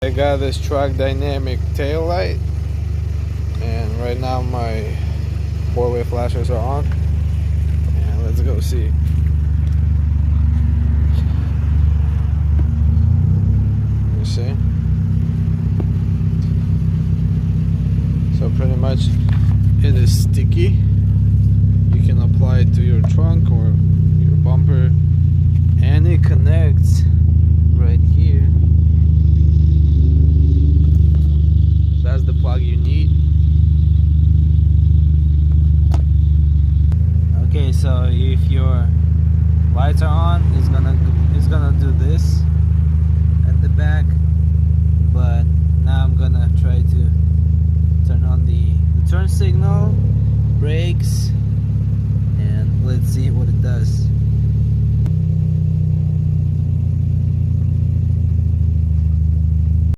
I got this truck dynamic tail light, and right now my four-way flashers are on, and let's go see. You see? So pretty much it is sticky. You can apply it to your trunk or your bumper, and it connects right here. That's the plug you need. Okay, so if your lights are on, it's gonna do this at the back. But now I'm gonna try to turn on the turn signal, brakes,